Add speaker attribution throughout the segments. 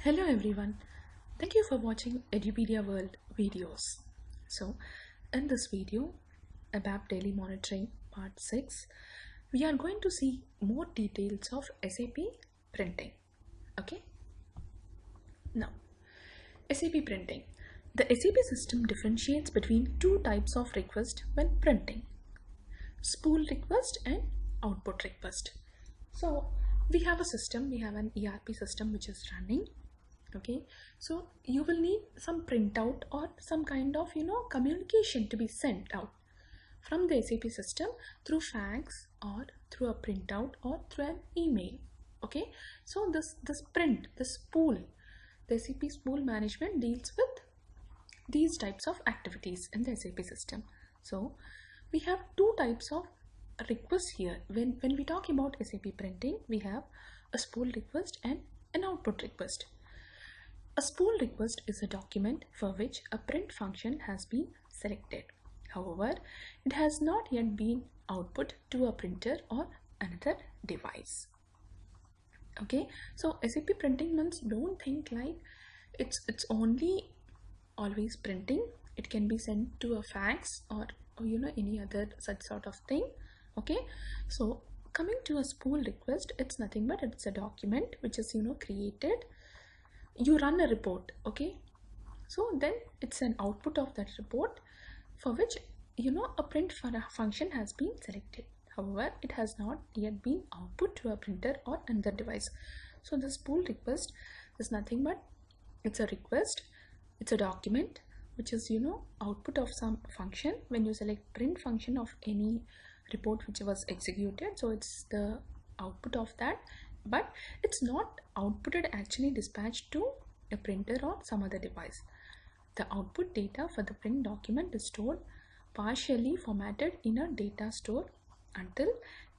Speaker 1: Hello everyone, thank you for watching Edupedia World videos. So, in this video, ABAP Daily Monitoring Part 6, we are going to see more details of SAP printing. Okay, now SAP printing. The SAP system differentiates between two types of request when printing: spool request and output request. So, we have a system, we have an ERP system which is running. Okay, so you will need some printout or some kind of communication to be sent out from the SAP system through fax or through a printout or through an email. Okay, so this print, the spool, the SAP spool management deals with these types of activities in the SAP system. So we have two types of requests here. When we talk about SAP printing, we have a spool request and an output request. A spool request is a document for which a print function has been selected. However, it has not yet been output to a printer or another device. Okay, so SAP printing means don't think like it's only always printing. It can be sent to a fax or any other such sort of thing. Okay, so coming to a spool request, it's nothing but it's a document which is created. You run a report, okay, so then it's an output of that report for which a print for a function has been selected. However, it has not yet been output to a printer or another device. So the spool request is nothing but it's a request, it's a document which is output of some function. When you select print function of any report which was executed, so it's the output of that, but it's not outputted, actually dispatched to a printer or some other device. The output data for the print document is stored partially formatted in a data store until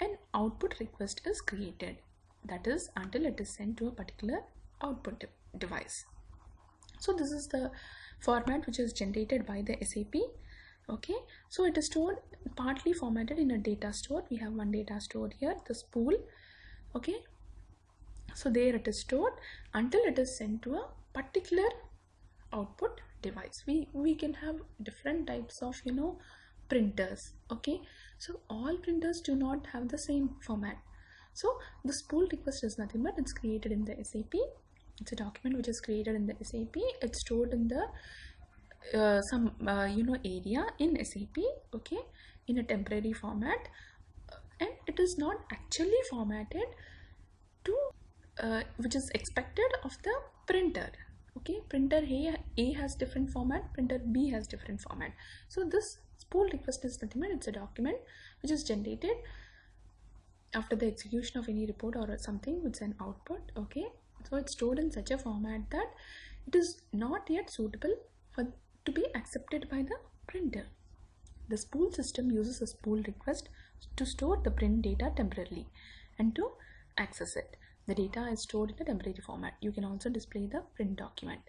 Speaker 1: an output request is created, that is until it is sent to a particular output device. So this is the format which is generated by the SAP. Okay, so it is stored partly formatted in a data store. We have one data store here, the spool. Okay, so there it is stored until it is sent to a particular output device. We can have different types of printers. Okay, so all printers do not have the same format. So the spool request is nothing but it's created in the SAP. It's a document which is created in the SAP. It's stored in the some area in SAP, okay, in a temporary format, and it is not actually formatted to which is expected of the printer. Okay, printer A has different format, printer B has different format. So this spool request is nothing but it's a document which is generated after the execution of any report or something with an output. Okay, so it's stored in such a format that it is not yet suitable for to be accepted by the printer. The spool system uses a spool request to store the print data temporarily and to access it. The data is stored in a temporary format. You can also display the print document.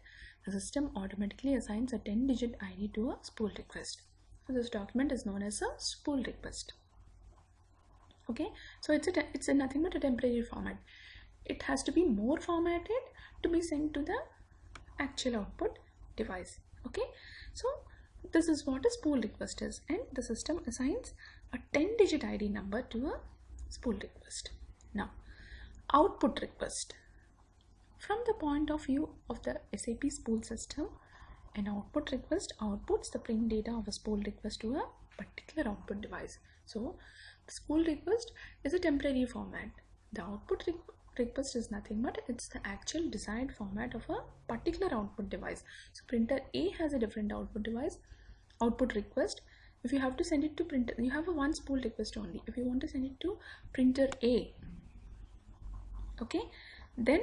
Speaker 1: The system automatically assigns a 10-digit ID to a spool request. So this document is known as a spool request. Okay, so it's nothing but a temporary format. It has to be more formatted to be sent to the actual output device. Okay, so this is what a spool request is, and the system assigns a 10-digit ID number to a spool request. Now, output request. From the point of view of the SAP spool system, an output request outputs the print data of a spool request to a particular output device. So the spool request is a temporary format. The output request is nothing but it's the actual desired format of a particular output device. So printer A has a different output device, output request. If you have to send it to printer, you have a one spool request only. If you want to send it to printer A, okay, then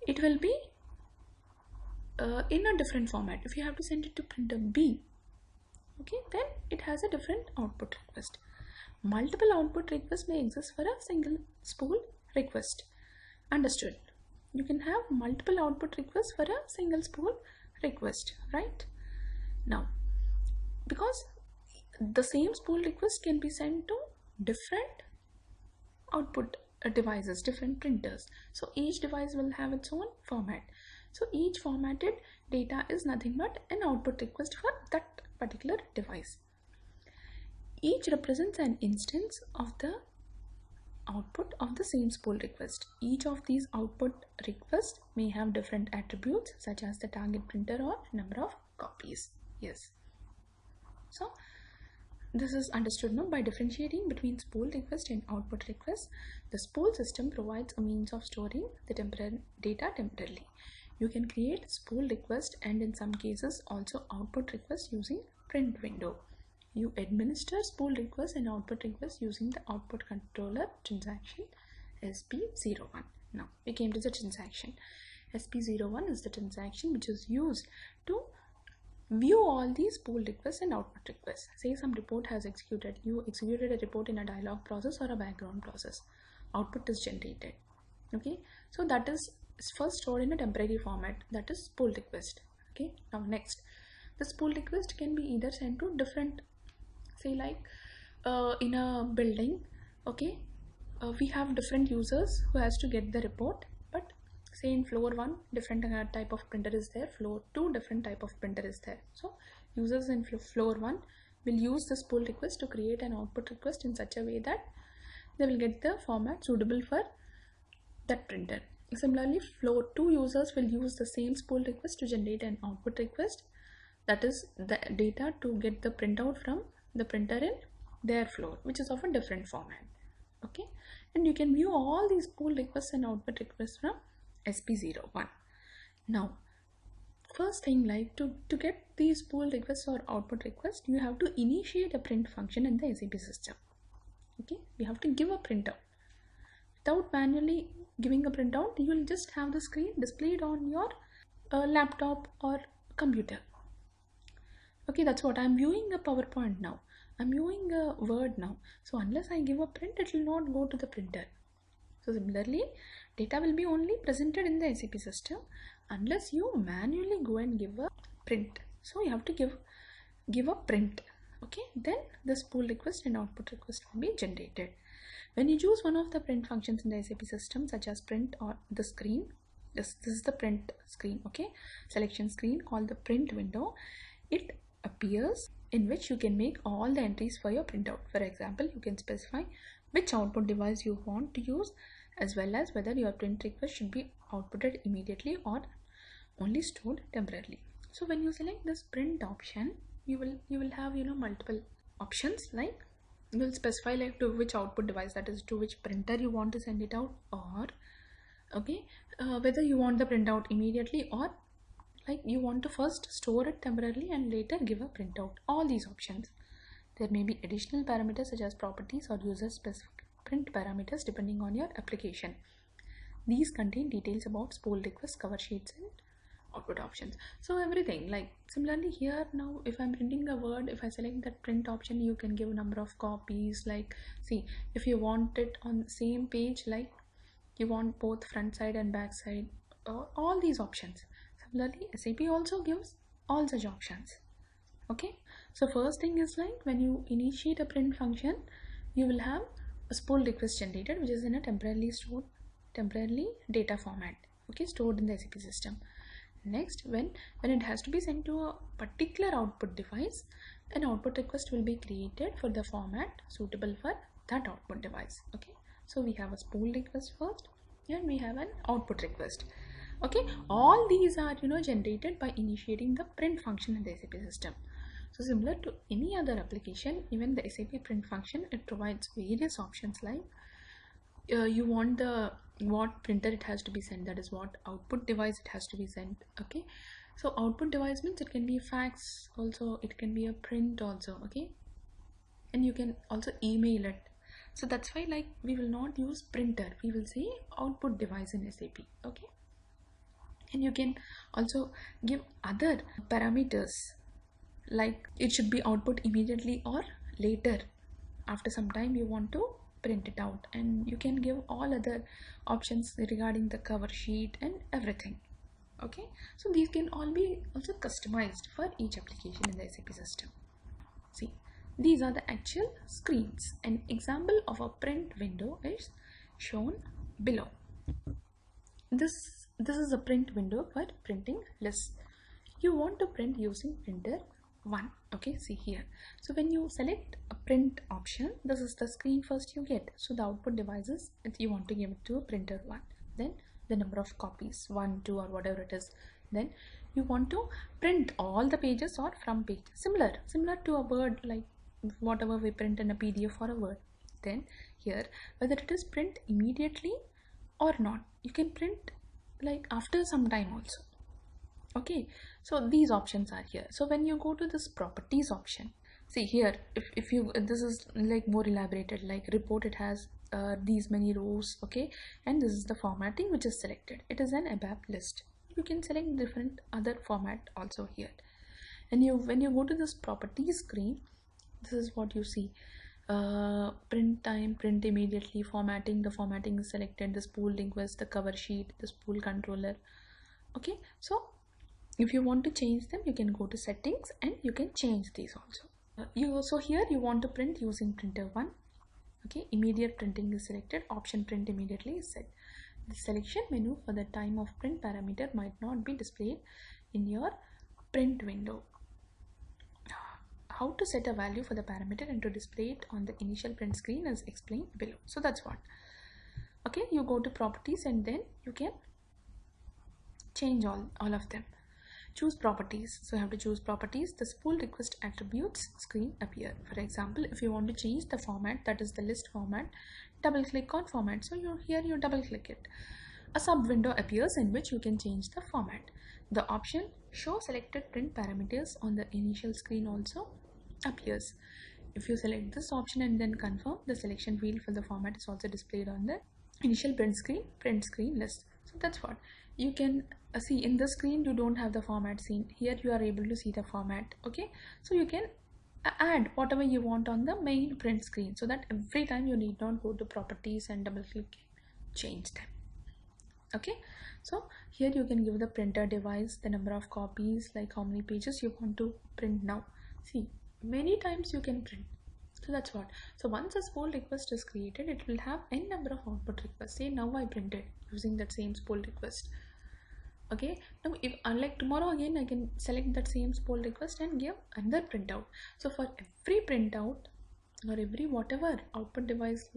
Speaker 1: it will be in a different format. If you have to send it to printer B, okay, then it has a different output request. Multiple output requests may exist for a single spool request. Understood? You can have multiple output requests for a single spool request, right? Now, because the same spool request can be sent to different output devices, different printers. So each device will have its own format. So each formatted data is nothing but an output request for that particular device. Each represents an instance of the output of the same spool request. Each of these output requests may have different attributes such as the target printer or number of copies. Yes. So this is understood now. By differentiating between spool request and output request, the spool system provides a means of storing the data temporarily. You can create spool request and in some cases also output request using print window. You administer spool request and output request using the output controller transaction SP01. Now we came to the transaction. SP01 is the transaction which is used to view all these spool requests and output requests. Say some report has executed. You executed a report in a dialog process or a background process. Output is generated. Okay, so that is first stored in a temporary format, that is spool request. Okay, now next, the spool request can be either sent to different, say like in a building. Okay, we have different users who has to get the report, but say in floor 1 different type of printer is there, floor 2 different type of printer is there. So users in floor 1 will use the spool request to create an output request in such a way that they will get the format suitable for that printer. Similarly, floor 2 users will use the same spool request to generate an output request, that is the data to get the printout from the printer in their floor, which is of a different format. Okay, and you can view all these spool requests and output requests from SP01. Now first thing, like to get these spool requests or output requests, you have to initiate a print function in the SAP system. Okay, you have to give a printout. Without manually giving a printout, you will just have the screen displayed on your laptop or computer. Okay, that's what I'm viewing a PowerPoint now. I'm viewing a Word now. So unless I give a print, it will not go to the printer. So similarly, data will be only presented in the SAP system unless you manually go and give a print. So you have to give a print. Okay, then the spool request and output request will be generated. When you choose one of the print functions in the SAP system, such as print or the screen, this is the print screen. Okay, selection screen called the print window. It appears in which you can make all the entries for your printout. For example, you can specify which output device you want to use, as well as whether your print request should be outputted immediately or only stored temporarily. So when you select this print option, you will have multiple options, like you will specify like to which output device, that is to which printer you want to send it out, or okay, whether you want the printout immediately or like you want to first store it temporarily and later give a printout. All these options. There may be additional parameters such as properties or user specific print parameters depending on your application. These contain details about spool requests, cover sheets and output options. So everything, like similarly here now, if I'm printing a Word, if I select that print option, you can give a number of copies. Like see, if you want it on the same page, like you want both front side and back side, all these options. Similarly, SAP also gives all such options. Okay, so first thing is like when you initiate a print function, you will have a spool request generated, which is in a temporarily data format. Okay, stored in the SAP system. Next, when it has to be sent to a particular output device, an output request will be created for the format suitable for that output device. Okay, so we have a spool request first and we have an output request. Okay, all these are generated by initiating the print function in the SAP system. So similar to any other application, even the SAP print function, it provides various options, like you want what printer it has to be sent, that is what output device it has to be sent. Okay, so output device means it can be a fax also, it can be a print also. Okay, and you can also email it. So that's why like we will not use printer, we will say output device in SAP. Okay, and you can also give other parameters, like it should be output immediately or later, after some time you want to print it out, and you can give all other options regarding the cover sheet and everything. Okay, so these can all be also customized for each application in the SAP system. See, these are the actual screens. An example of a print window is shown below. This is a print window for printing lists. You want to print using printer 1. Okay, see here. So when you select a print option, this is the screen first you get. So the output devices, if you want to give it to a printer 1, then the number of copies 1, 2 or whatever it is. Then you want to print all the pages or from page, similar to a Word, like whatever we print in a PDF or a Word. Then here, whether it is print immediately or not, you can print like after some time also. Okay, so these options are here. So when you go to this properties option, see here, if you, this is like more elaborated, like report, it has these many rows. Okay, and this is the formatting which is selected. It is an ABAP list. You can select different other format also here. And when you go to this properties screen, this is what you see. Print time, print immediately, formatting, the formatting is selected, the spool request, the cover sheet, the spool controller. Okay, so if you want to change them, you can go to settings and you can change these also. You also here you want to print using printer 1. Okay, immediate printing is selected, option print immediately is set. The selection menu for the time of print parameter might not be displayed in your print window. How to set a value for the parameter and to display it on the initial print screen is explained below. So that's what. Okay, you go to properties and then you can change all of them. Choose properties. So you have to choose properties. The spool request attributes screen appear. For example, if you want to change the format, that is the list format, double click on format. So you double click it. A sub window appears in which you can change the format. The option show selected print parameters on the initial screen also appears. If you select this option and then confirm, the selection field for the format is also displayed on the initial print screen list. So that's what you can see. In the screen you don't have the format seen. Here you are able to see the format. Okay, so you can add whatever you want on the main print screen, so that every time you need not go to properties and double click, change them. Okay, so here you can give the printer device, the number of copies, like how many pages you want to print now. See, many times you can print. So that's what. So once a spool request is created, it will have n number of output requests. Say now I printed using that same spool request. Okay, now if unlike tomorrow again I can select that same spool request and give another printout. So for every printout or every whatever output device,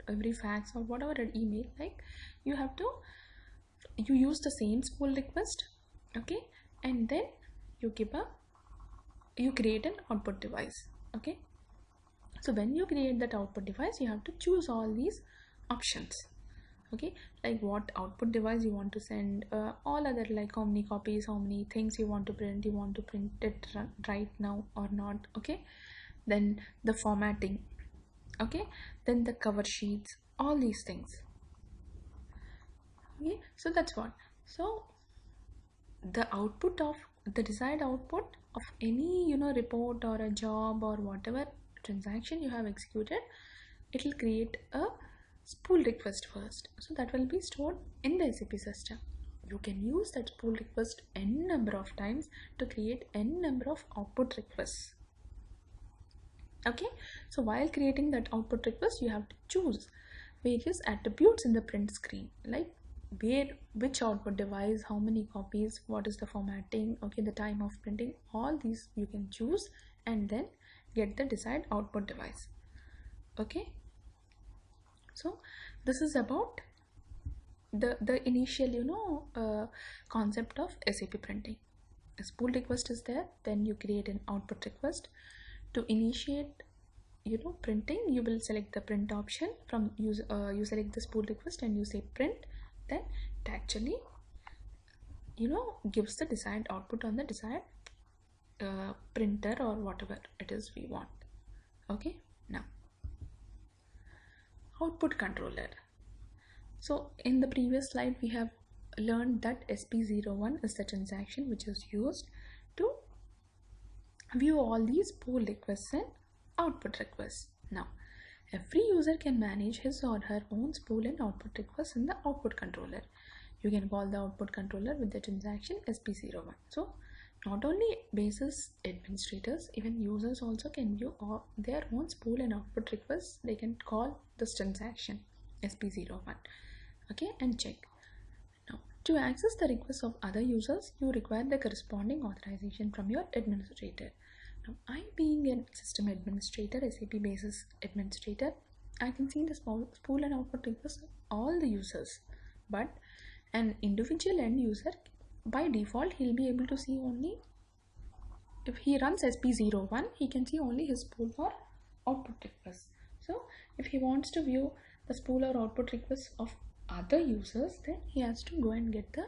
Speaker 1: every fax or whatever email, like you use the same spool request. Okay, and then you create an output device. Okay, so when you create that output device, you have to choose all these options. Okay, like what output device you want to send, all other, like how many copies, how many things you want to print it right now or not. Okay, then the formatting. Okay, then the cover sheets, all these things. Okay, so that's what. So the output of the desired output of any report or a job or whatever transaction you have executed, it will create a spool request first. So that will be stored in the SAP system. You can use that spool request n number of times to create n number of output requests. Okay, so while creating that output request, you have to choose various attributes in the print screen, like which output device, how many copies, what is the formatting, okay, the time of printing, all these you can choose and then get the desired output device. Okay, so this is about the initial concept of SAP printing. A spool request is there, then you create an output request. To initiate printing, you will select the print option from you select the spool request and you say print, then it actually gives the desired output on the desired printer or whatever it is we want. Okay, now output controller. So in the previous slide we have learned that SP01 is the transaction which is used to view all these pull requests and output requests. Now every user can manage his or her own spool and output requests in the output controller. You can call the output controller with the transaction SP01. So not only basis administrators, even users also can view their own spool and output requests. They can call this transaction. SP01. Okay, and check. Now, to access the requests of other users, you require the corresponding authorization from your administrator. Now, I being a system administrator, SAP basis administrator, I can see the spool and output requests of all the users, but an individual end user, by default, he'll be able to see only, if he runs SP01, he can see only his spool or output requests. So if he wants to view the spool or output requests of other users, then he has to go and get the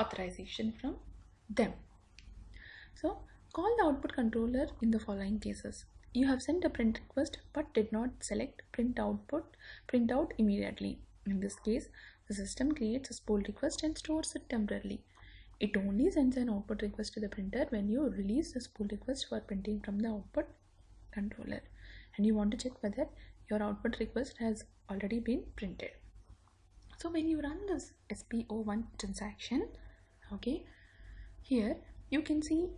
Speaker 1: authorization from them. So call the output controller in the following cases. You have sent a print request but did not select print out immediately. In this case, the system creates a spool request and stores it temporarily. It only sends an output request to the printer when you release the spool request for printing from the output controller, and you want to check whether your output request has already been printed. So when you run this SP01 transaction, okay, here you can see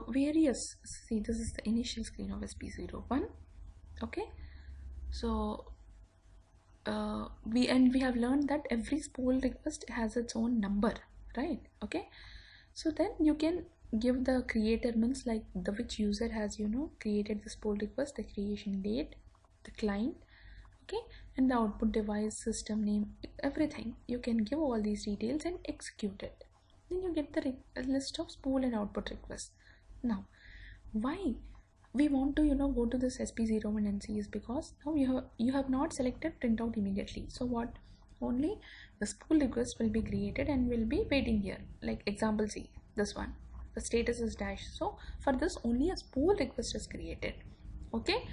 Speaker 1: various, see, this is the initial screen of SP01. Okay, so we have learned that every spool request has its own number, right? Okay, so then you can give the creator, means like the which user has created the spool request, the creation date, the client, okay, and the output device, system name, everything. You can give all these details and execute it. Then you get the list of spool and output requests. Now, why we want to go to this SP01 and see is because now you have not selected printout immediately. So what? Only the spool request will be created and will be waiting here. Like example C, this one, the status is dash. So for this only a spool request is created. Okay,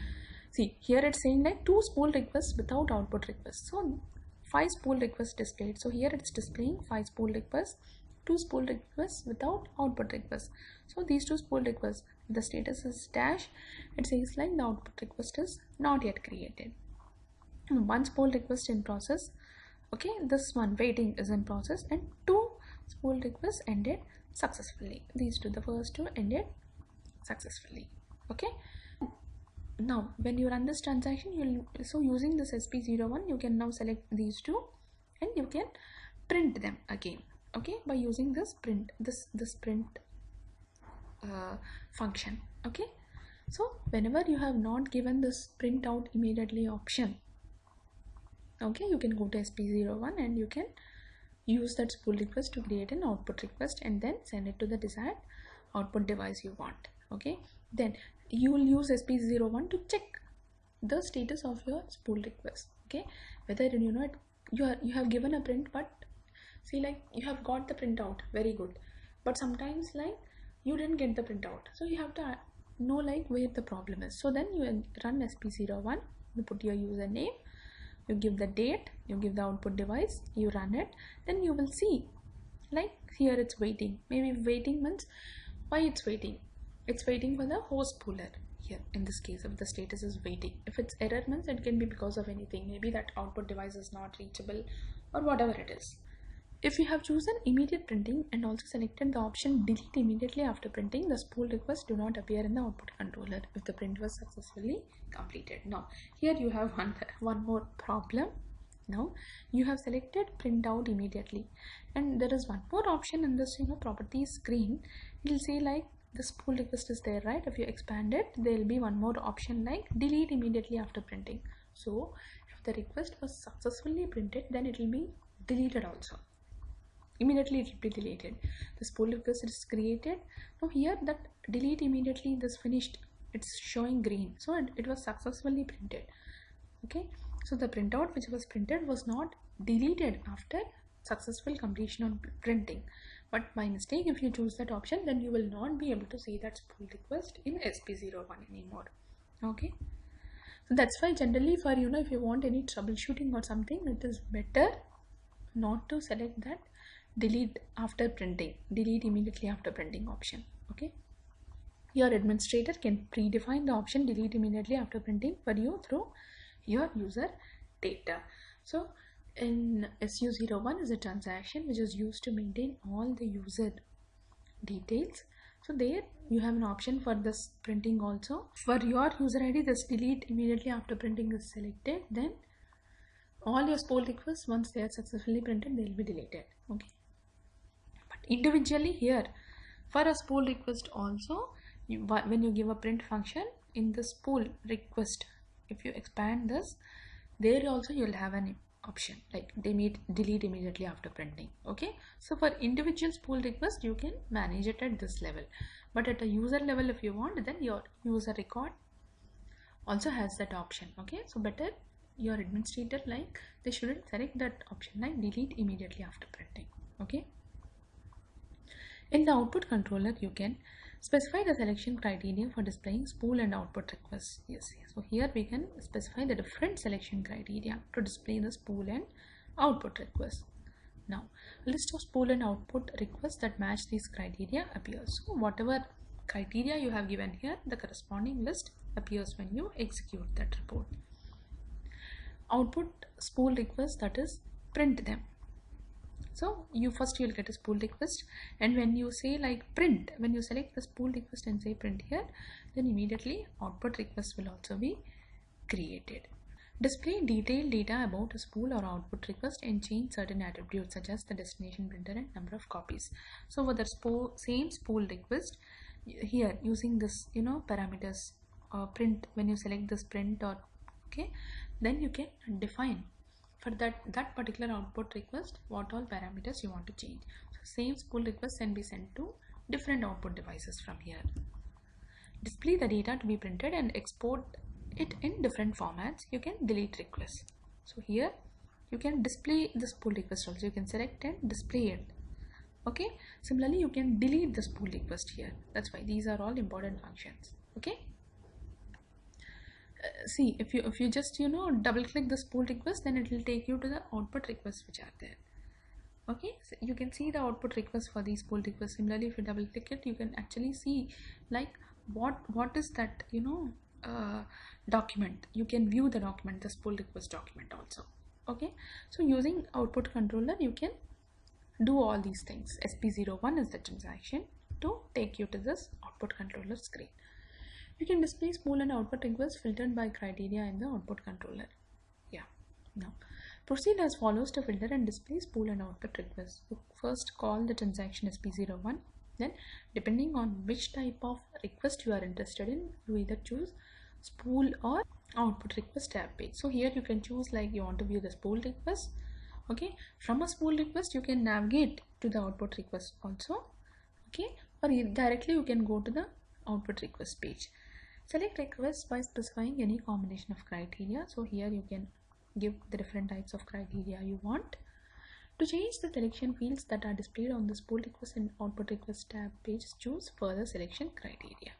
Speaker 1: see here it's saying like 2 spool requests without output requests. So 5 spool requests displayed. So here it's displaying 5 spool requests, 2 spool requests without output requests. So these 2 spool requests, the status is dash, it says like the output request is not yet created. 1 spool request in process. Okay, this one waiting is in process, and 2 spool requests ended successfully. These two, the first 2 ended successfully. Okay, now when you run this transaction, so using this SP01, you can now select these 2 and you can print them again. Okay, by using this print, this print function. Okay, so whenever you have not given this print out immediately option, okay, you can go to SP01 and you can use that spool request to create an output request and then send it to the desired output device you want. Okay, then you will use SP01 to check the status of your spool request. Okay, whether you have given a print, but see, like you have got the printout, very good, but sometimes like you didn't get the printout, so you have to know like where the problem is. So then you run SP01, you put your username, you give the date, you give the output device, you run it, then you will see like here it's waiting. Maybe waiting means, why it's waiting? It's waiting for the host spooler here. In this case, if the status is waiting, if it's error means it can be because of anything, maybe that output device is not reachable or whatever it is. If you have chosen immediate printing and also selected the option delete immediately after printing, the spool requests do not appear in the output controller if the print was successfully completed. Now here you have one more problem. Now you have selected print out immediately, and there is one more option in this properties screen. It will say like the spool request is there, right? If you expand it, there will be one more option like delete immediately after printing. So if the request was successfully printed, then it will be deleted also. Immediately it will be deleted. The spool request is created. Now here that delete immediately, this finished, it's showing green, so it was successfully printed. Okay, so the printout which was printed was not deleted after successful completion of printing, but by mistake if you choose that option, then you will not be able to see that spool request in SP01 anymore. Okay, so that's why generally for if you want any troubleshooting or something, it is better not to select that delete after printing, delete immediately after printing option. Okay, your administrator can predefine the option delete immediately after printing for you through your user data. So in SU01 is a transaction which is used to maintain all the user details. So there you have an option for this printing also. For your user ID, this delete immediately after printing is selected. Then All your spool requests, once they are successfully printed, they will be deleted. Okay, but individually here, for a spool request also, when you give a print function in the spool request, if you expand this, there also you will have an option like delete immediately after printing. Okay, so for individual spool request you can manage it at this level, but at a user level, if you want, then your user record also has that option. Okay, so better your administrator, like, they shouldn't select that option like delete immediately after printing. Okay, in the output controller you can specify the selection criteria for displaying spool and output requests. Yes, so here we can specify the different selection criteria to display the spool and output requests. Now, a list of spool and output requests that match these criteria appears. So whatever criteria you have given here, the corresponding list appears when you execute that report. Output spool requests, that is, print them. So you'll get a spool request, and when you say like print, when you select the spool request and say print here, then immediately output request will also be created. Display detailed data about a spool or output request and change certain attributes such as the destination printer and number of copies. So for the same spool request, here using this parameters print, when you select this print, or okay, then you can define for that particular output request what all parameters you want to change. So same spool request can be sent to different output devices from here. Display the data to be printed and export it in different formats. You can delete requests. So here you can display the spool request also. You can select and display it. Okay, similarly you can delete the spool request here. That's why these are all important functions. Okay, see, if you just double click the spool request, then it will take you to the output requests which are there. Okay, so you can see the output request for these spool requests. Similarly, if you double click it, you can actually see like what is that document. You can view the document, the spool request document also. Okay, so using output controller you can do all these things. SP01 is the transaction to take you to this output controller screen. You can display spool and output requests filtered by criteria in the output controller. Yeah, now proceed as follows to filter and display spool and output requests. So first call the transaction SP01, then depending on which type of request you are interested in, you either choose spool or output request tab page. So here you can choose like you want to view the spool request. Okay, from a spool request you can navigate to the output request also. Okay, or directly you can go to the output request page. Select requests by specifying any combination of criteria. So here you can give the different types of criteria you want. To change the selection fields that are displayed on the spool request and output request tab page, choose further selection criteria.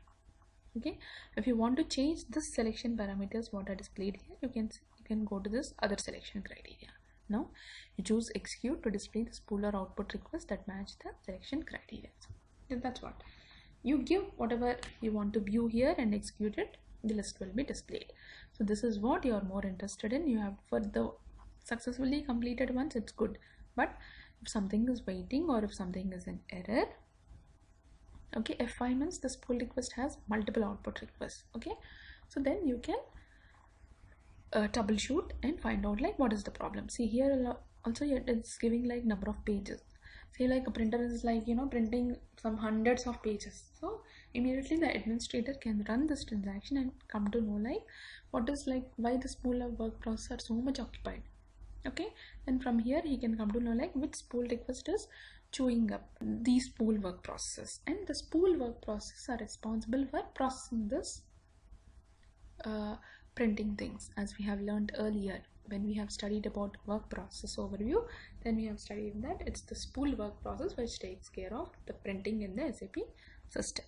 Speaker 1: Okay, if you want to change this selection parameters what are displayed here, you can go to this other selection criteria. Now you choose execute to display the spool or output request that match the selection criteria. So that's what you give, whatever you want to view here and execute it, the list will be displayed. So this is what you are more interested in. You have for the successfully completed ones, it's good, but if something is waiting or if something is an error, okay, F5 means the spool request has multiple output requests. Okay, so then you can troubleshoot and find out like what is the problem. See here also it's giving like number of pages. Say like a printer is like printing some hundreds of pages, so immediately the administrator can run this transaction and come to know like what is like why the spool of work process are so much occupied. Okay, and from here he can come to know like which spool request is chewing up these spool work processes, and the spool work processes are responsible for processing this printing things, as we have learned earlier when we have studied about work process overview. Then we have studied that it's the spool work process which takes care of the printing in the SAP system.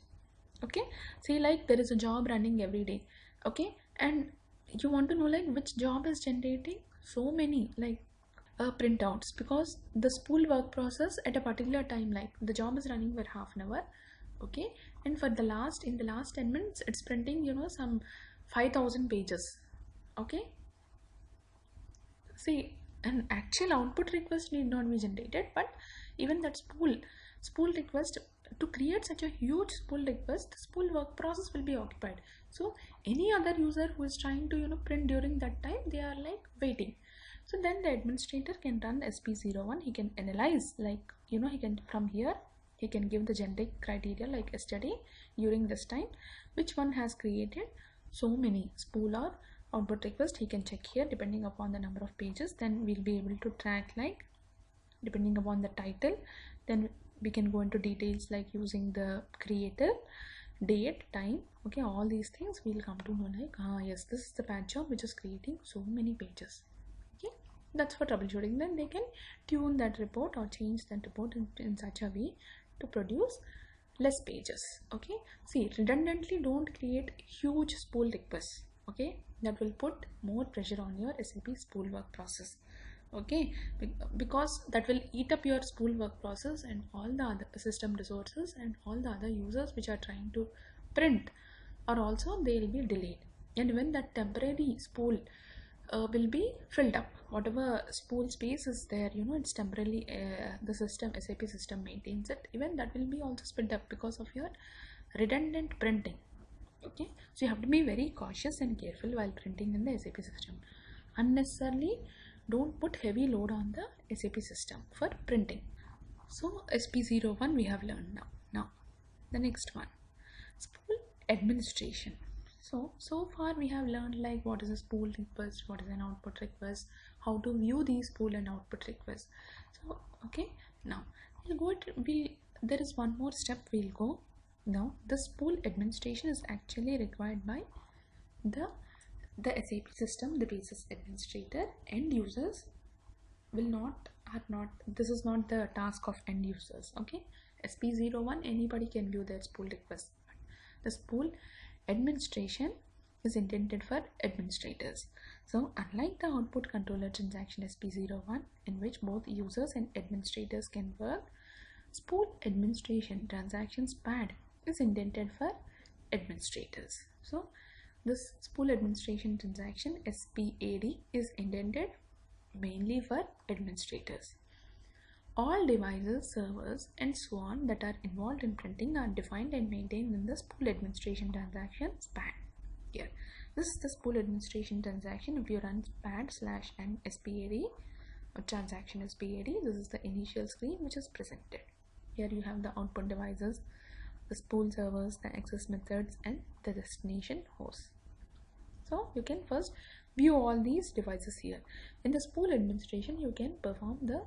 Speaker 1: Okay, say like there is a job running every day, okay, and you want to know like which job is generating so many like printouts, because the spool work process at a particular time, like the job is running for half an hour, okay, and for in the last 10 minutes it's printing some 5,000 pages. Okay, see, an actual output request need not be generated, but even that spool request, to create such a huge spool request, the spool work process will be occupied. So any other user who is trying to print during that time, they are like waiting. So then the administrator can run SP01. He can analyze, like, he can, from here he can give the generic criteria like yesterday during this time which one has created so many spool or output request. He can check here depending upon the number of pages. Then we'll be able to track, like, depending upon the title. Then we can go into details like using the creator, date, time. Okay, all these things we'll come to know, like, yes, this is the patch job which is creating so many pages. Okay, that's for troubleshooting. Then they can tune that report or change that report in such a way to produce less pages. Okay, see, redundantly don't create huge spool requests. Okay, that will put more pressure on your SAP spool work process. Okay, because that will eat up your spool work process and all the other system resources, and all the other users which are trying to print or also they will be delayed. And when that temporary spool will be filled up, whatever spool space is there, it's temporarily, the SAP system maintains it, even that will be also split up because of your redundant printing. Okay, so you have to be very cautious and careful while printing in the SAP system. Unnecessarily don't put heavy load on the SAP system for printing. So SP01 we have learned now the next one, spool administration. So far we have learned, like, what is a spool request, what is an output request, how to view these spool and output requests. So okay, now there is one more step we'll go. Now the spool administration is actually required by the SAP system, the basis administrator. End users are not, this is not the task of end users. Okay, SP01 anybody can view their spool request. The spool administration is intended for administrators. So unlike the output controller transaction SP01 in which both users and administrators can work, spool administration transactions pad is intended for administrators. So this spool administration transaction SPAD is intended mainly for administrators. All devices, servers, and so on that are involved in printing are defined and maintained in the spool administration transaction SPAD. Here, this is the spool administration transaction. If you run SPAD/and SPAD or transaction SPAD, this is the initial screen which is presented. Here you have the output devices, the spool servers, the access methods, and the destination host. So you can first view all these devices here. In the spool administration, you can perform the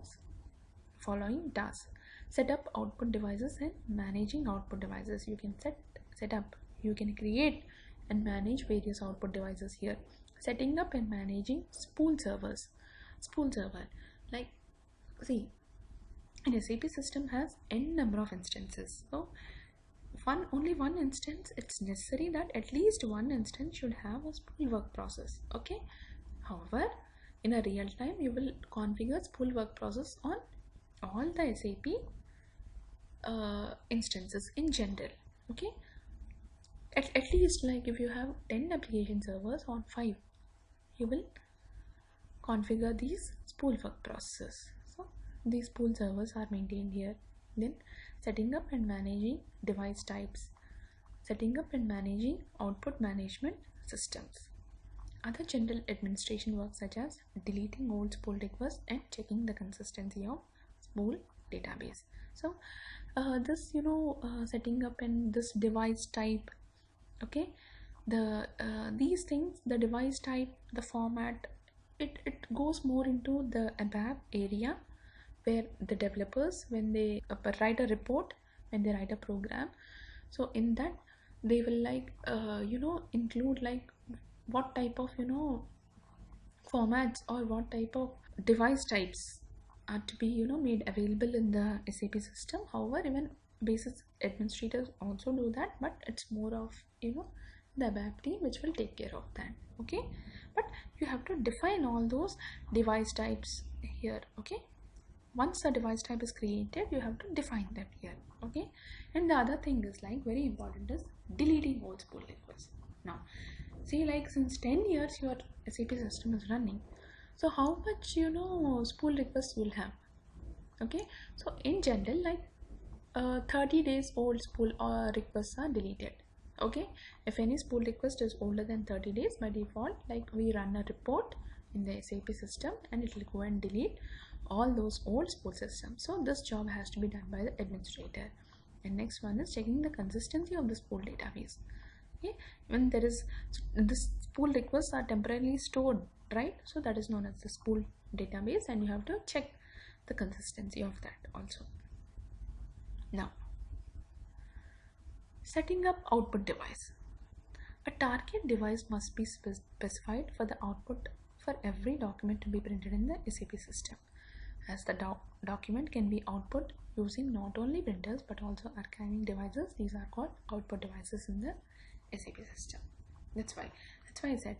Speaker 1: following tasks: set up output devices and managing output devices. You can set up, you can create and manage various output devices here. Setting up and managing spool servers. Spool server, like, see, an SAP system has n number of instances. So only one instance, it's necessary that at least one instance should have a spool work process. Okay, however, in a real time you will configure spool work process on all the SAP instances in general. Okay, at least, like, if you have 10 application servers on 5, you will configure these spool work processes. So these spool servers are maintained here. Then setting up and managing device types, setting up and managing output management systems. Other general administration work such as deleting old spool requests and checking the consistency of spool database. So this, setting up and this device type. Okay, these things, the device type, the format, it goes more into the ABAP area, where the developers, when they write a report, when they write a program, so in that they will, like, include, like, what type of formats or what type of device types are to be made available in the SAP system. However, even basis administrators also do that, but it's more of the ABAP team which will take care of that. Okay, but you have to define all those device types here. Okay, once a device type is created, you have to define them here. Okay, and the other thing is, like, very important, is deleting old spool requests. Now see, like, since 10 years your SAP system is running, so how much spool requests will have? Okay, so in general, like, 30 days old spool requests are deleted. Okay, if any spool request is older than 30 days, by default, like, we run a report in the SAP system, and it will go and delete all those old spool systems. So this job has to be done by the administrator. And next one is checking the consistency of the spool database. Okay, when there is this spool requests are temporarily stored, right? So that is known as the spool database, and you have to check the consistency of that also. Now, setting up output device. A target device must be specified for the output for every document to be printed in the SAP system, as the document can be output using not only printers but also archiving devices. These are called output devices in the SAP system. That's why I said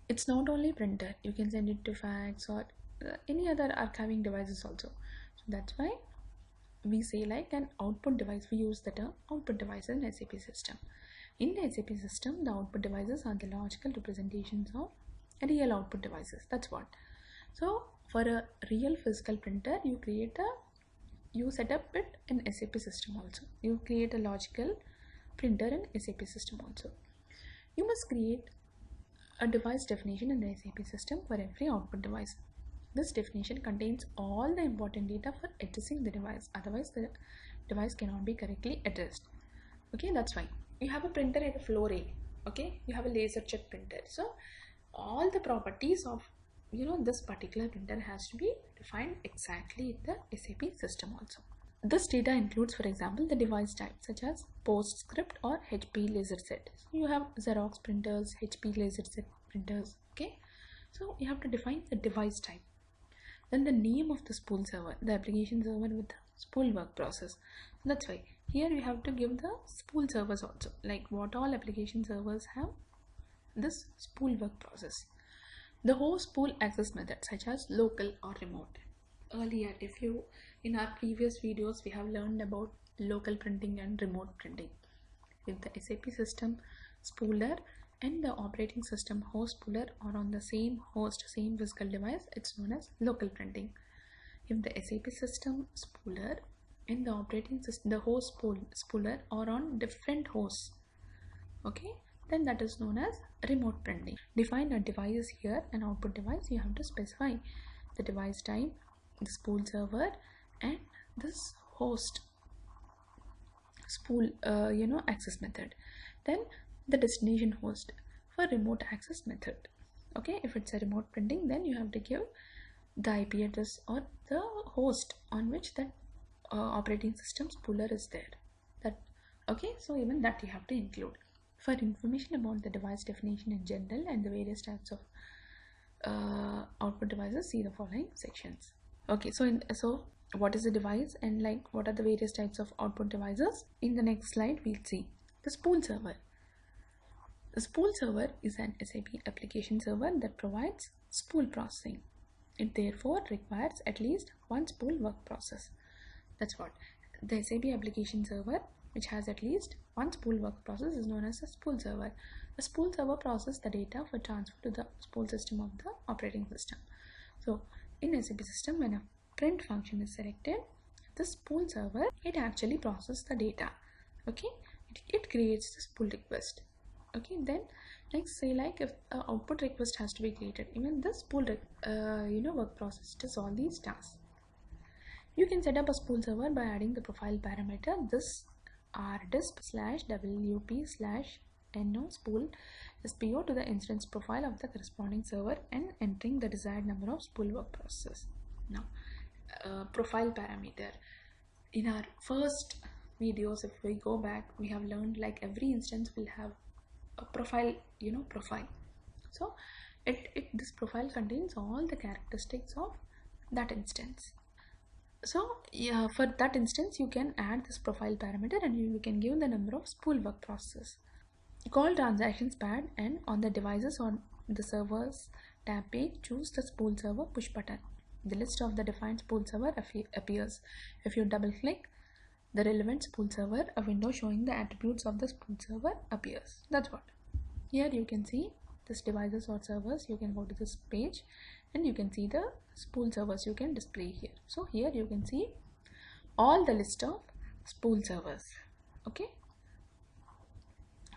Speaker 1: it's not only printer, you can send it to fax or any other archiving devices also. So that's why we say like an output device. We use the term output device in SAP system. In the SAP system, the output devices are the logical representations of real output devices. That's what. So for a real physical printer, you set up it in SAP system also. You create a logical printer in SAP system also. You must create a device definition in the SAP system for every output device. This definition contains all the important data for addressing the device. Otherwise, the device cannot be correctly addressed. Okay, that's why you have a printer at a floor A. Okay, you have a laser jet printer. So all the properties of this particular printer has to be defined exactly in the SAP system also. This data includes, for example, the device type such as PostScript or HP LaserZ. So you have Xerox printers, HP LaserZ printers. Okay, so you have to define the device type. Then the name of the spool server, the application server with the spool work process. So that's why here you have to give the spool servers also, like what all application servers have this spool work process. The host spool access method such as local or remote. Earlier, in our previous videos, we have learned about local printing and remote printing. If the SAP system spooler and the operating system host spooler are on the same host, same physical device, it's known as local printing. If the SAP system spooler and the operating system, the host spooler are on different hosts, okay, then that is known as remote printing. Define a device here, an output device. You have to specify the device type, the spool server, and this host spool access method. Then the destination host for remote access method. Okay, if it's a remote printing, then you have to give the IP address or the host on which that operating system spooler is there. That okay, so even that you have to include. For information about the device definition in general and the various types of output devices, see the following sections. Okay, so what is a device and like what are the various types of output devices? In the next slide, we'll see the spool server. The spool server is an SAP application server that provides spool processing. It therefore requires at least one spool work process. That's what the SAP application server, which has at least one spool work process, is known as a spool server. A spool server processes the data for transfer to the spool system of the operating system. So in SAP system, when a print function is selected, the spool server, it actually processes the data. Okay, it creates the spool request. Okay, then next say like if an output request has to be created, even the spool work process does all these tasks. You can set up a spool server by adding the profile parameter this rdisp/wp/no spool SPO to the instance profile of the corresponding server and entering the desired number of spool work processes. Now, profile parameter. In our first videos, if we go back, we have learned like every instance will have a profile, profile. So this profile contains all the characteristics of that instance. So yeah, for that instance, you can add this profile parameter and you can give the number of spool work processes. Call transactions pad, and on the devices on the servers tab page, choose the spool server push button. The list of the defined spool server appears. If you double click the relevant spool server, a window showing the attributes of the spool server appears. That's what. Here you can see this devices or servers. You can go to this page and you can see the spool servers you can display here. So here you can see all the list of spool servers. Okay,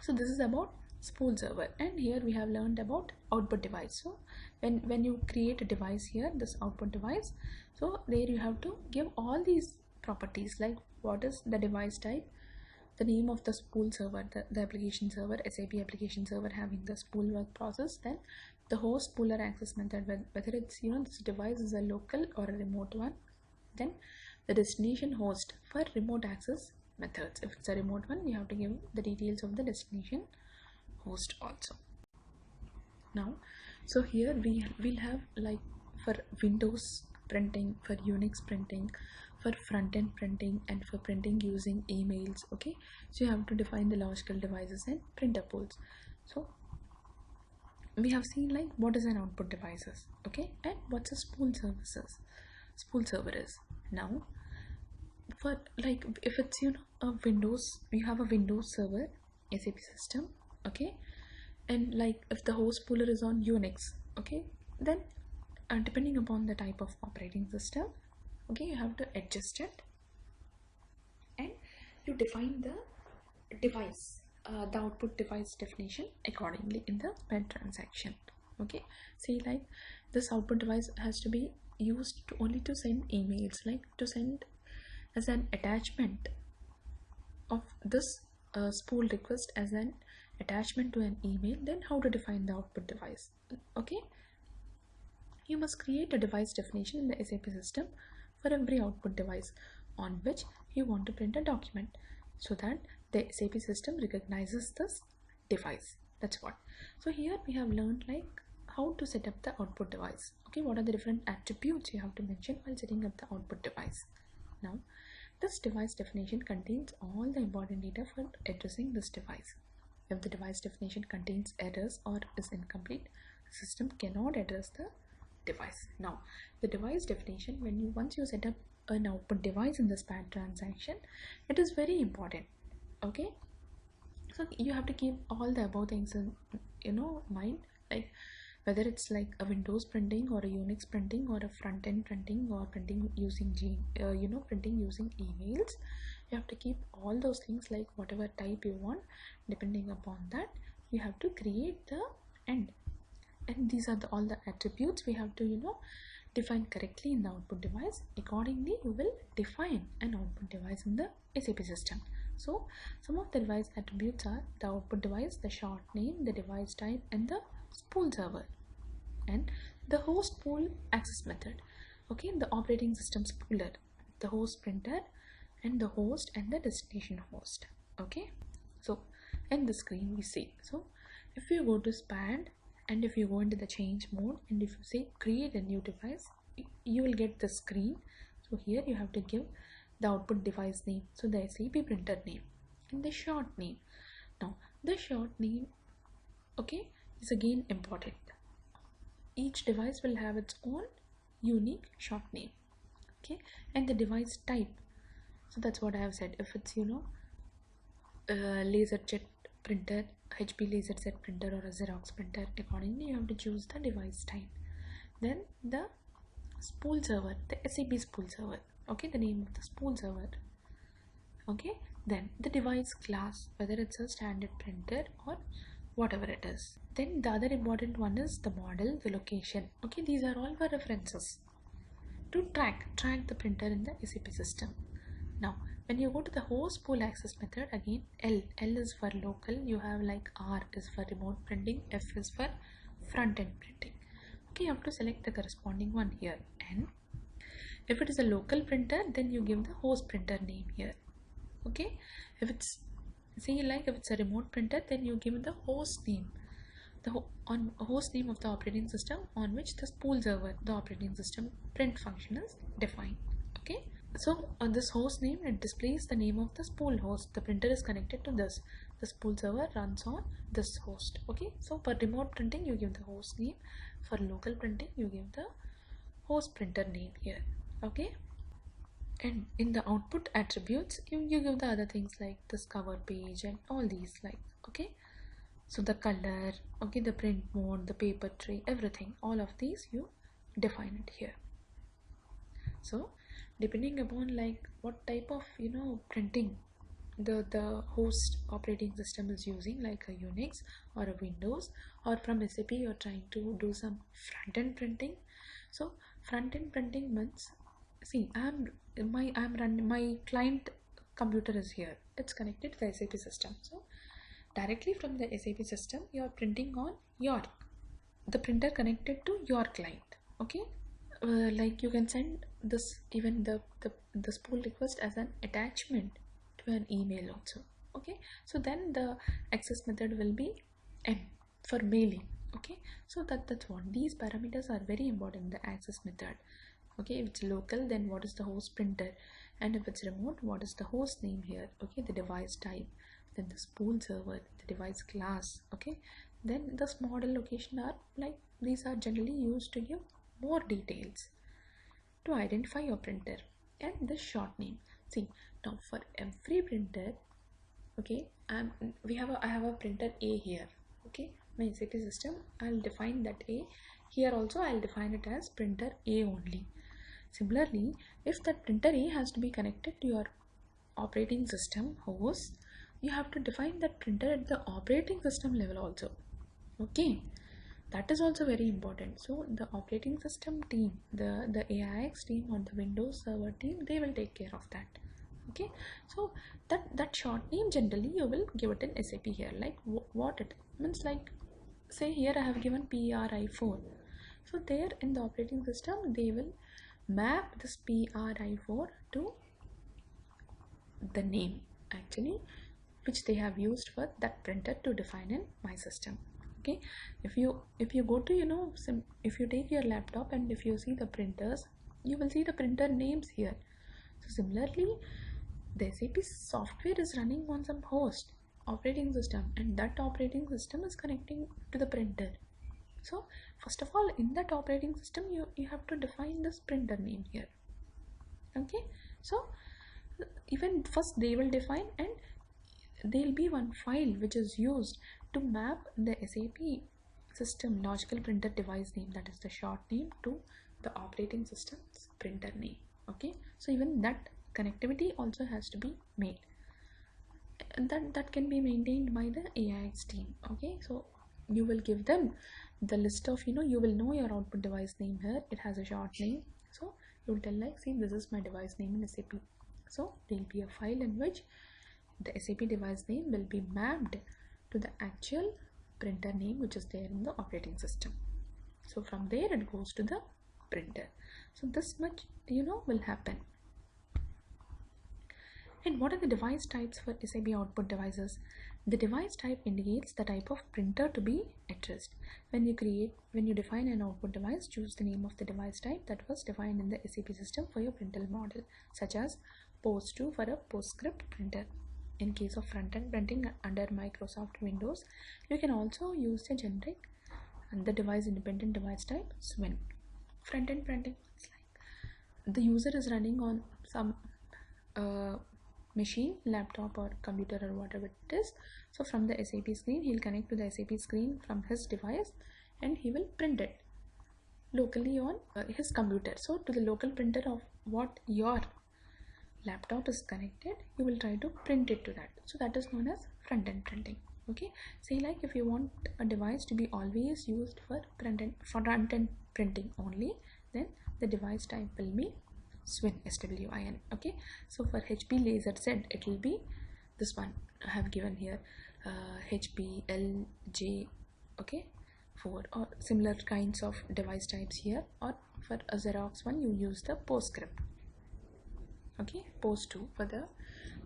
Speaker 1: so this is about spool server. And here we have learned about output device. So when you create a device here, this output device, so there you have to give all these properties, like what is the device type, the name of the spool server, the application server, SAP application server having the spool work process, then the host spooler access method, whether it's this device is a local or a remote one, then the destination host for remote access methods. If it's a remote one, you have to give the details of the destination host also. Now, so here we will have, like, for Windows printing, for Unix printing, for front-end printing, and for printing using emails. Okay, so you have to define the logical devices and printer pools. So we have seen, like, what is an output devices, okay, and what's a spool server is. Now, for, like, if it's a Windows, we have a Windows server SAP system, okay, and like if the host spooler is on Unix, okay, then depending upon the type of operating system, okay, you have to adjust it, and you define the device, the output device definition accordingly in the spend transaction. Okay, see, like, this output device has to be used to only to send emails, like to send as an attachment of this spool request as an attachment to an email. Then how to define the output device? Okay, you must create a device definition in the SAP system for every output device on which you want to print a document, so that the SAP system recognizes this device. That's what. So here we have learned, like, how to set up the output device. Okay, what are the different attributes you have to mention while setting up the output device? Now, this device definition contains all the important data for addressing this device. If the device definition contains errors or is incomplete, the system cannot address the device. Now, the device definition, once you set up an output device in the span transaction, it is very important. Okay, so you have to keep all the above things in mind, like whether it's like a Windows printing or a Unix printing or a front-end printing or printing using printing using emails. You have to keep all those things, like whatever type you want. Depending upon that, you have to create the end, and these are all the attributes we have to define correctly in the output device. Accordingly, you will define an output device in the SAP system. So some of the device attributes are the output device, the short name, the device type, and the spool server, and the host spool access method. Okay, the operating system spooler, the host printer, and the host and the destination host. Okay, so in the screen we see, so if you go to span and if you go into the change mode and if you say create a new device, you will get the screen. So here you have to give the output device name, so the SAP printer name, and the short name. Now the short name, okay, is again important. Each device will have its own unique short name. Okay, and the device type, so that's what I have said. If it's laserjet printer, HP laserjet printer, or a Xerox printer, accordingly you have to choose the device type. Then the spool server, the SAP spool server, okay, the name of the spool server. Okay, then the device class, whether it's a standard printer or whatever it is. Then the other important one is the model, the location. Okay, these are all for references to track the printer in the SAP system. Now when you go to the host spool access method, again L is for local, you have like R is for remote printing, F is for front end printing. Okay, you have to select the corresponding one here, and if it is a local printer, then you give the host printer name here. Okay, if it's if it's a remote printer, then you give the host name, the host name of the operating system on which the spool server, the operating system print function, is defined. Okay, so on this host name, it displays the name of the spool host. The printer is connected to this. The spool server runs on this host. Okay, so for remote printing, you give the host name. For local printing, you give the host printer name here. Okay, and in the output attributes, you give the other things like this cover page and all these, like, okay, so the color, okay, the print mode, the paper tray, everything, all of these you define it here. So depending upon like what type of printing the host operating system is using, like a Unix or a Windows, or from SAP you're trying to do some front-end printing. So front-end printing means, see, I'm running my client computer is here, it's connected to the SAP system. So directly from the SAP system you're printing on your the printer connected to your client. Okay, like you can send this, even the spool request as an attachment to an email also. Okay, so then the access method will be M for mailing. Okay, so that's what these parameters are very important, the access method. Okay, if it's local, then what is the host printer, and if it's remote, what is the host name here. Okay, the device type, then the spool server, the device class. Okay, then this model location are like, these are generally used to give more details to identify your printer. And the short name, see, now for every printer, okay, I have a printer A here. Okay, my SAP system, I'll define that A. Here also I'll define it as printer A only. Similarly, if that printer A has to be connected to your operating system host, you have to define that printer at the operating system level also. Okay, that is also very important. So the operating system team, the AIX team or the Windows server team, they will take care of that. Okay, so that short name generally you will give it in SAP here, like what it means. Like, say here I have given PRI4, so there in the operating system they will map this PRI4 to the name actually which they have used for that printer to define in my system. Okay, if you go to if you take your laptop and if you see the printers, you will see the printer names here. So similarly, the SAP software is running on some host operating system, and that operating system is connecting to the printer. So first of all, in that operating system you have to define this printer name here. Okay, so even first they will define, and there will be one file which is used to map the SAP system logical printer device name, that is the short name, to the operating system's printer name. Okay, so even that connectivity also has to be made, and that can be maintained by the AIX team. Okay, so you will give them the list of, you will know your output device name here, it has a short name. So you will tell, like, see, this is my device name in SAP. So there will be a file in which the SAP device name will be mapped to the actual printer name which is there in the operating system. So from there it goes to the printer. So this much will happen. And what are the device types for SAP output devices? The device type indicates the type of printer to be addressed. When you define an output device, choose the name of the device type that was defined in the SAP system for your printer model, such as POS2 for a PostScript printer. In case of front-end printing under Microsoft Windows, you can also use the generic and the device independent device type SWIN. Front-end printing, it's like the user is running on some machine, laptop or computer or whatever it is. So from the SAP screen, he'll connect to the SAP screen from his device and he will print it locally on his computer. So to the local printer of what your laptop is connected, you will try to print it to that. So that is known as front-end printing. Okay, say like if you want a device to be always used for front-end printing only, then the device type will be SWIN, SWIN. Okay, so for HP laser Z, it will be this one I have given here, HP LJ, okay, 4, or similar kinds of device types here. Or for a Xerox one, you use the PostScript. Okay, POS2 for the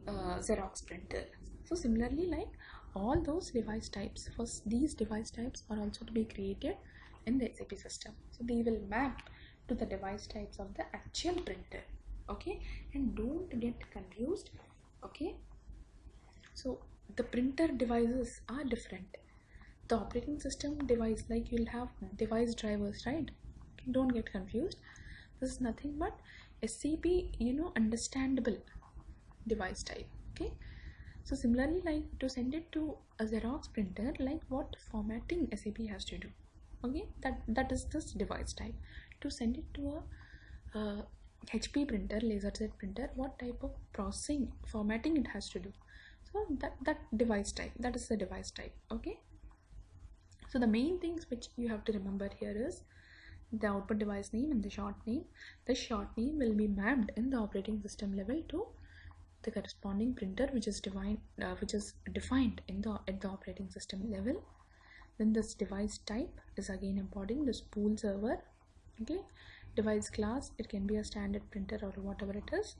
Speaker 1: Xerox printer. So similarly, like all those device types, first these device types are also to be created in the SAP system. So they will map to the device types of the actual printer. Okay, and don't get confused. Okay, so the printer devices are different. The operating system device, like you'll have device drivers, right? Don't get confused. This is nothing but SAP, understandable device type. Okay, so similarly, like to send it to a Xerox printer, like what formatting SAP has to do. Okay, that is this device type. To send it to a HP printer, laser Z printer, what type of processing formatting it has to do. So that device type, that is the device type. Okay, so the main things which you have to remember here is the output device name and the short name. The short name will be mapped in the operating system level to the corresponding printer which is defined in the at the operating system level. Then this device type is again importing the spool server. Okay, device class, it can be a standard printer or whatever it is,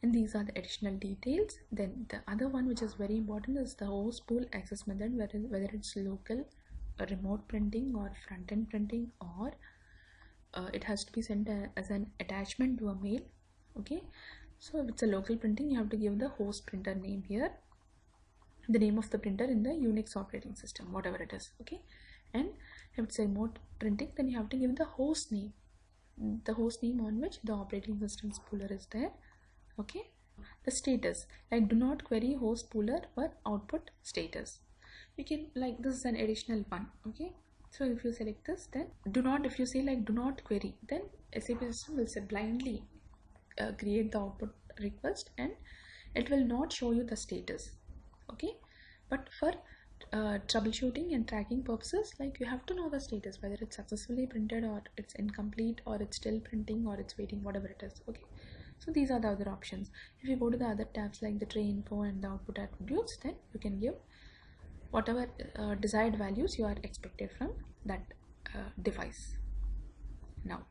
Speaker 1: and these are the additional details. Then the other one which is very important is the host spool access method, whether it's local, remote printing, or front-end printing, or it has to be sent as an attachment to a mail. Okay, so if it's a local printing, you have to give the host printer name here, the name of the printer in the Unix operating system, whatever it is. Okay, and if it's a remote printing, then you have to give the host name on which the operating system spooler is there. Okay, the status, like do not query host spooler or output status. You can, like, this is an additional one. Okay, so if you select this, then do not, if you say like do not query, then SAP system will say blindly create the output request and it will not show you the status. Okay, but for troubleshooting and tracking purposes, like, you have to know the status, whether it's successfully printed or it's incomplete or it's still printing or it's waiting, whatever it is. Okay, so these are the other options. If you go to the other tabs like the tray info and the output attributes, then you can give whatever desired values you are expected from that device. Now,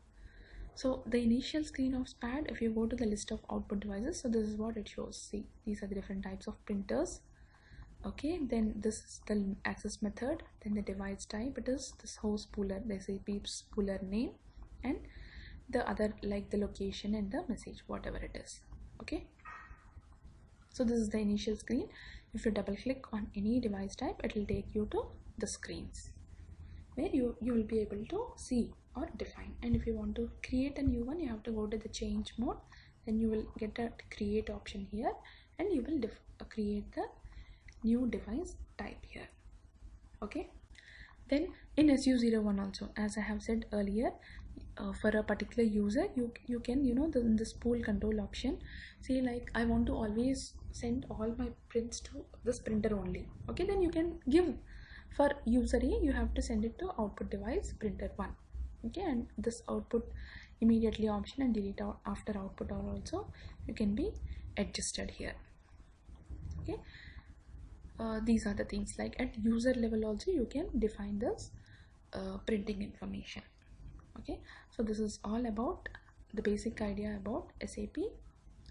Speaker 1: so the initial screen of SPAD, if you go to the list of output devices, so this is what it shows. See, these are the different types of printers. Okay, then this is the access method, then the device type, it is this host spooler, the SAP spooler name, and the other, like the location and the message, whatever it is. Okay, so this is the initial screen. If you double click on any device type, it will take you to the screens where you will be able to see or define. And if you want to create a new one, you have to go to the change mode, then you will get a create option here and you will create the new device type here. Okay, then in SU01 also, as I have said earlier, for a particular user, you can, you know, the spool control option, say like I want to always send all my prints to this printer only. Okay, then you can give for user A, you have to send it to output device printer 1. Okay, and this output immediately option and delete out after output are also, you can be adjusted here. Okay, these are the things, like at user level also you can define this printing information. Okay, so this is all about the basic idea about SAP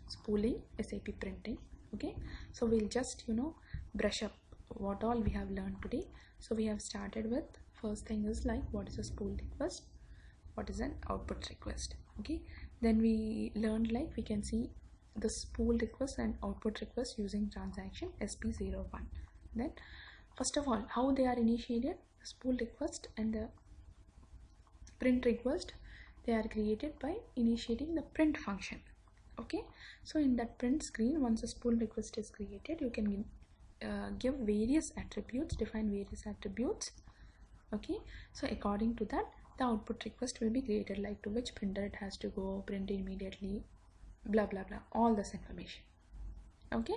Speaker 1: spooling, SAP printing. Okay, so we'll just, you know, brush up what all we have learned today. So we have started with, first thing is like what is a spool request, what is an output request. Okay, then we learned, like, we can see the spool request and output request using transaction SP01. Then first of all, how they are initiated, the spool request and the print request, they are created by initiating the print function. Okay, so in that print screen, once a spool request is created, you can give various attributes, define various attributes. Okay, so according to that, the output request will be created, like to which printer it has to go, print immediately, blah blah blah, all this information. Okay,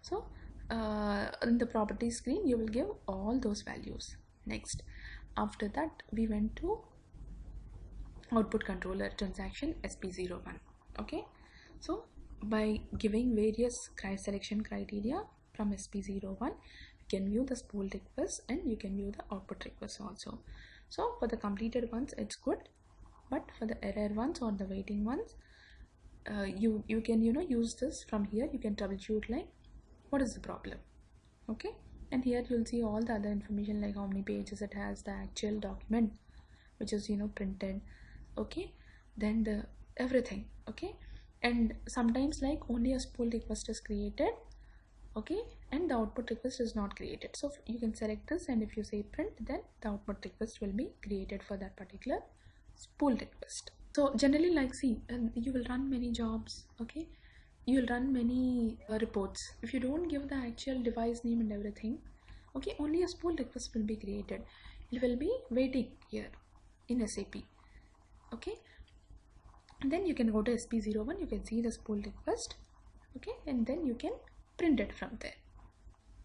Speaker 1: so in the property screen you will give all those values. Next, after that, we went to output controller transaction SP01. Okay, so by giving various selection criteria from SP01, you can view the spool request and you can view the output request also. So for the completed ones it's good, but for the error ones or the waiting ones, you can, you know, use this from here. You can troubleshoot, like what is the problem. Okay, and here you'll see all the other information, like how many pages it has, the actual document which is, you know, printed. Okay, then the everything. Okay, and sometimes like only a spool request is created. Okay, and the output request is not created. So you can select this, and if you say print, then the output request will be created for that particular spool request. So generally, like, see, you will run many jobs. Okay, you will run many reports. If you don't give the actual device name and everything, okay, only a spool request will be created. It will be waiting here in SAP. Okay, and then you can go to SP01, you can see the spool request. Okay, and then you can print it from there.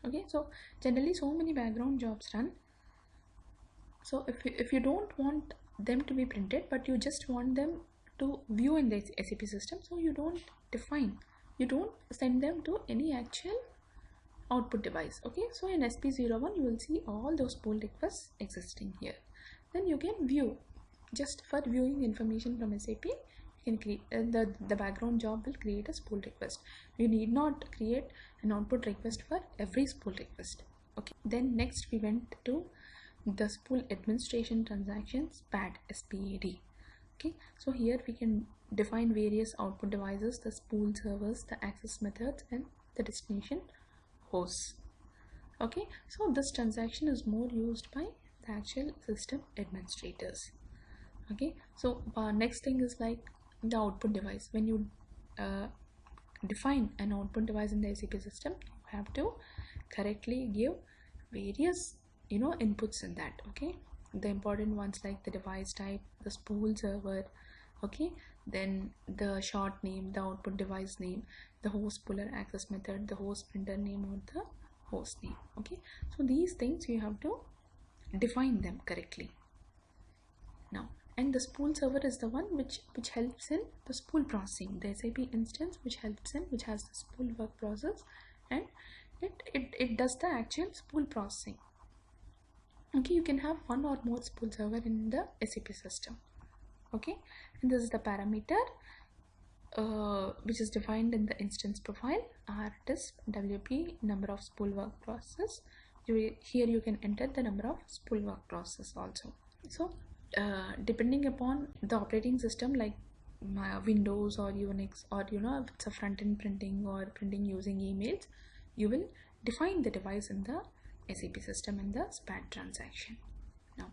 Speaker 1: Okay, so generally so many background jobs run. So if you don't want them to be printed, but you just want them to view in the SAP system, so you don't define, you don't send them to any actual output device. Okay, so in SP01 you will see all those pull requests existing here. Then you can view, just for viewing information from SAP, you can create the background job will create a spool request. You need not create an output request for every spool request. Okay, then next we went to the spool administration transactions pad, SPAD. Okay, so here we can define various output devices, the spool servers, the access methods, and the destination hosts. Okay, so this transaction is more used by the actual system administrators. Okay, so next thing is like the output device. When you define an output device in the SAP system, you have to correctly give various inputs in that. Okay, the important ones like the device type, the spool server, okay, then the short name, the output device name, the host puller access method, the host printer name, or the host name. Okay, so these things you have to define them correctly. Now, and the spool server is the one which helps in the spool processing, the SAP instance which has the spool work process, and it does the actual spool processing. Okay, you can have one or more spool server in the SAP system. Okay, and this is the parameter which is defined in the instance profile, RTIS WP, number of spool work process. Here you can enter the number of spool work process also. So depending upon the operating system, like Windows or Unix, or if it's a front-end printing or printing using emails, you will define the device in the SAP system in the SPAD transaction. Now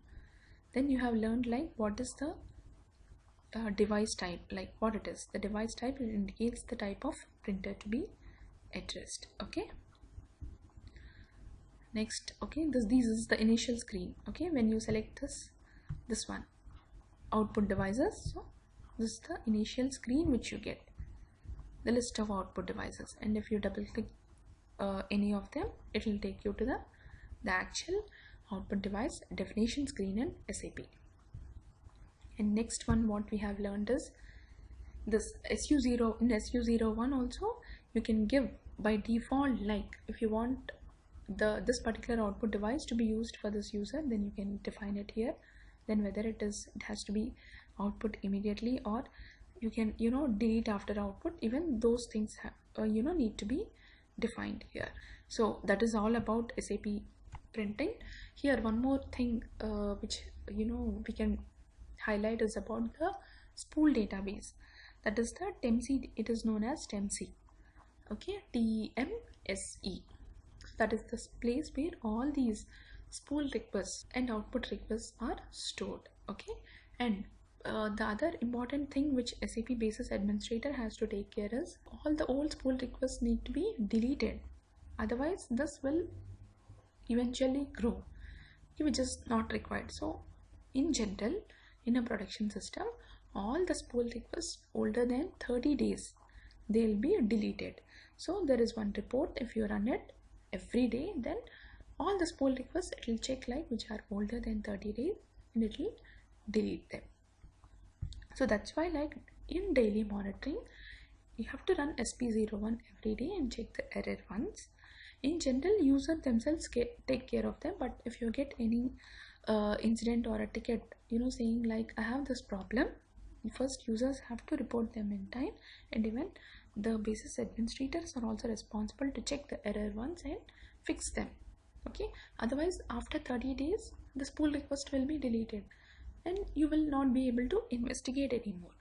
Speaker 1: then you have learned like what is the device type, like what it is. The device type, it indicates the type of printer to be addressed. Okay, next, okay, this is the initial screen. Okay, when you select this one, output devices, so this is the initial screen which you get, the list of output devices, and if you double click any of them, it will take you to the actual output device definition screen in SAP. And next one what we have learned is this SU0. In SU01 also you can give by default, like if you want this particular output device to be used for this user, then you can define it here. Then whether it has to be output immediately, or you can delete after output, even those things need to be defined here. So that is all about SAP printing. Here one more thing which we can highlight is about the spool database, that is the TMC. It is known as TMC. Okay, TMSE. That is the place where all these spool requests and output requests are stored. Okay, and the other important thing which SAP basis administrator has to take care is all the old spool requests need to be deleted, otherwise this will eventually grow, which is not required. So in general, in a production system, all the spool requests older than 30 days, they will be deleted. So there is one report, if you run it every day, then all the spool requests, it will check like which are older than 30 days and it will delete them. So that's why like in daily monitoring, you have to run SP01 every day and check the error once. In general, user themselves take care of them, but if you get any incident or a ticket saying like I have this problem, first users have to report them in time, and even the basis administrators are also responsible to check the error once and fix them. Okay, otherwise after 30 days the spool request will be deleted and you will not be able to investigate anymore.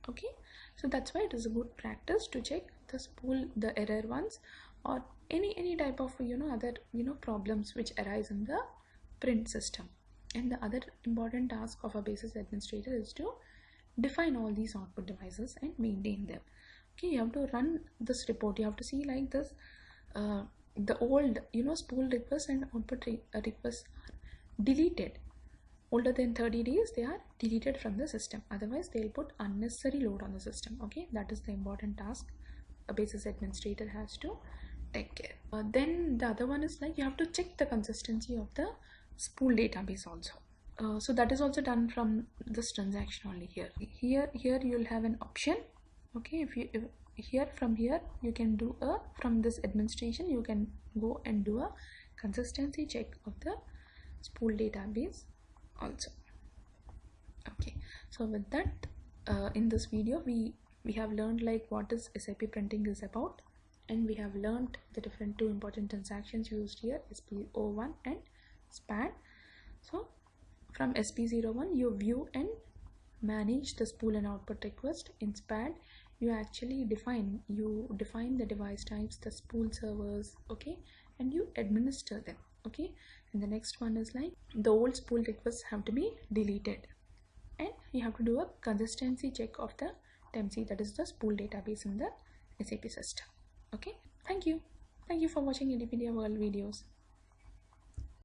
Speaker 1: Okay, so that's why it is a good practice to check the spool, the error ones, or any type of other problems which arise in the print system. And the other important task of a basis administrator is to define all these output devices and maintain them. Okay, you have to run this report, you have to see like this the old spool requests and output requests are deleted. Older than 30 days, they are deleted from the system, otherwise they will put unnecessary load on the system. Okay, that is the important task a basis administrator has to take care. Then the other one is like you have to check the consistency of the spool database also. So that is also done from this transaction only. Here you'll have an option. Okay, from here you can do from this administration you can go and do a consistency check of the spool database also. Okay, so with that, in this video we have learned like what is SAP printing is about, and we have learned the different two important transactions used here, SP01 and SPAN. So from SP01 you view and manage the spool and output request. In SPAN you actually define the device types, the spool servers, okay, and you administer them, okay. And the next one is like the old spool requests have to be deleted, and you have to do a consistency check of the TEMC, that is the spool database in the SAP system. Okay, thank you for watching Edupedia World videos.